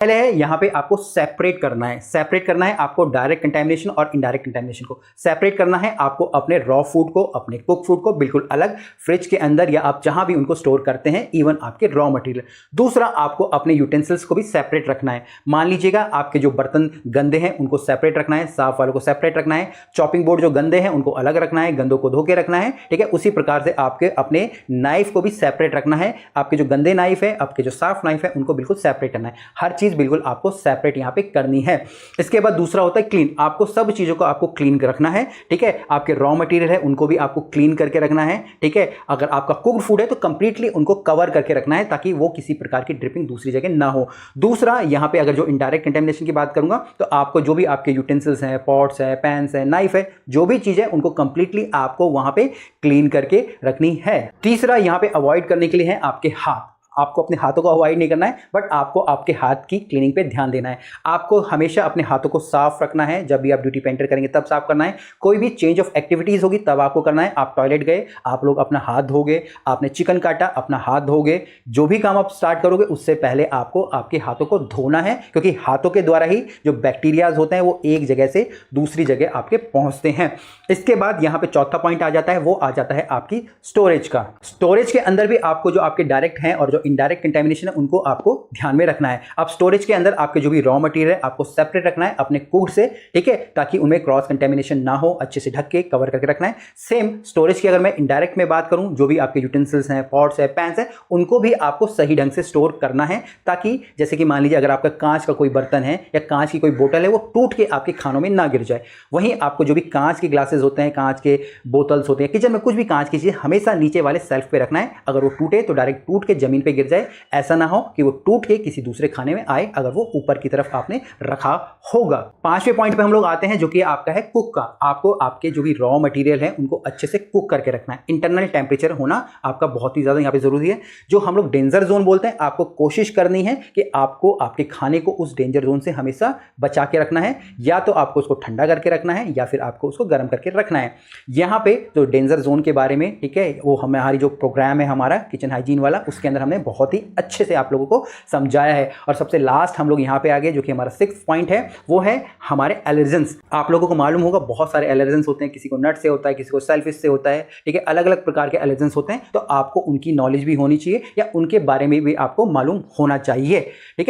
पहले है यहाँ पे आपको सेपरेट करना है। सेपरेट करना है आपको डायरेक्ट कंटेमिनेशन और इनडायरेक्ट कंटेमिनेशन को। सेपरेट करना है आपको अपने रॉ फूड को, अपने कुक फूड को बिल्कुल अलग फ्रिज के अंदर या आप जहां भी उनको स्टोर करते हैं, इवन आपके रॉ मटेरियल। दूसरा, आपको अपने यूटेंसिल्स को भी सेपरेट रखना है। मान लीजिएगा आपके जो बर्तन गंदे हैं उनको सेपरेट रखना है, साफ वालों को सेपरेट रखना है। चॉपिंग बोर्ड जो गंदे हैं उनको अलग रखना है, गंदों को धो के रखना है, ठीक है। उसी प्रकार से आपके अपने नाइफ को भी सेपरेट रखना है। आपके जो गंदे नाइफ है, आपके जो साफ नाइफ है, उनको बिल्कुल सेपरेट करना है। हर चीज बिल्कुल आपको सेपरेट यहां पे करनी है। इसके बाद दूसरा होता है क्लीन। आपको सब चीजों को आपको क्लीन रखना है, ठीक है। आपके रॉ मटेरियल है उनको भी आपको क्लीन करके रखना है, ठीक है। अगर आपका कुक्ड फूड है तो कंप्लीटली उनको कवर करके रखना है ताकि वो किसी प्रकार की ड्रिपिंग दूसरी जगह ना हो। दूसरा, यहां पे अगर जो इनडायरेक्ट कंटेमिनेशन की बात करूंगा तो आपको जो भी आपके यूटेंसिल्स हैं, पॉट्स है, पैन्स है, नाइफ है, जो भी चीज है उनको कंप्लीटली आपको वहां पे क्लीन करके रखनी है। तीसरा, यहां पे अवॉइड करने के लिए है आपके हाथ। आपको अपने हाथों को अवॉइड नहीं करना है, बट आपको आपके हाथ की क्लीनिंग पे ध्यान देना है। आपको हमेशा अपने हाथों को साफ रखना है। जब भी आप ड्यूटी पे एंटर करेंगे तब साफ करना है। कोई भी चेंज ऑफ एक्टिविटीज होगी तब आपको करना है। आप टॉयलेट गए, आप लोग अपना हाथ धोगे, आपने चिकन काटा, अपना हाथ धोगे। जो भी काम आप स्टार्ट करोगे उससे पहले आपको आपके हाथों को धोना है, क्योंकि हाथों के द्वारा ही जो बैक्टीरियाज होते हैं वो एक जगह से दूसरी जगह आपके पहुंचते हैं। इसके बाद यहाँ पे चौथा पॉइंट आ जाता है, वो आ जाता है आपकी स्टोरेज का। स्टोरेज के अंदर भी आपको जो आपके डायरेक्ट हैं और जो इनडायरेक्ट कंटेमिनेशन है उनको आपको ध्यान में रखना है। अब स्टोरेज के अंदर आपके जो भी रॉ मटेरियल है आपको सेपरेट रखना है अपने कुक्ड से, ठीक है, ताकि उनमें क्रॉस कंटेमिनेशन ना हो। अच्छे से ढक के कवर करके रखना है। सेम स्टोरेज की अगर मैं इनडायरेक्ट में बात करूं, जो भी आपके यूटेंसिल्स हैं, पॉट्स है, पैन्स है, उनको भी आपको सही ढंग से स्टोर करना है, ताकि जैसे कि मान लीजिए अगर आपका कांच का कोई बर्तन है या कांच की कोई बोतल है, वो टूट के आपके खानों में ना गिर जाए। वहीं आपको जो भी कांच के ग्लासेस होते हैं, कांच के बोतल्स होते हैं, किचन में कुछ भी कांच की चीज हमेशा नीचे वाले सेल्फ पे रखना है। अगर वो टूटे तो डायरेक्ट टूट के जमीन पे गिर जाए, ऐसा ना हो कि वो टूट के किसी दूसरे खाने में आए, अगर वो ऊपर की तरफ आपने रखा होगा। पांचवें पॉइंट पे हम लोग आते हैं, जो कि आपका है कुक का। आपको आपके जो भी रॉ मटेरियल है उनको अच्छे से कुक करके रखना है। इंटरनल टेम्परेचर होना आपका बहुत ही ज्यादा यहाँ पे जरूरी है। जो हम लोग डेंजर जोन बोलते हैं, आपको कोशिश करनी है कि आपको आपके खाने को उस डेंजर जोन से हमेशा बचा के रखना है। या तो आपको उसको ठंडा करके रखना है या फिर आपको उसको गर्म करके रखना है। यहाँ पे जो डेंजर जोन के बारे में, ठीक है, वो हमारी जो प्रोग्राम है हमारा किचन हाइजीन वाला, उसके अंदर हमने बहुत ही अच्छे से आप लोगों को समझाया है। और सबसे लास्ट हम लोग यहाँ पे आगे, जो कि हमारा 6th पॉइंट है, वो है हमारे एलर्जेंस। आप लोगों को मालूम होगा बहुत सारे एलर्जेंस होते हैं। किसी को नट से होता है, किसी को सेल्फिश से होता है, ठीक है, अलग अलग प्रकार के एलर्जेंस होते हैं। तो आपको उनकी नॉलेज भी होनी चाहिए या उनके बारे में भी आपको मालूम होना चाहिए, ठीक है।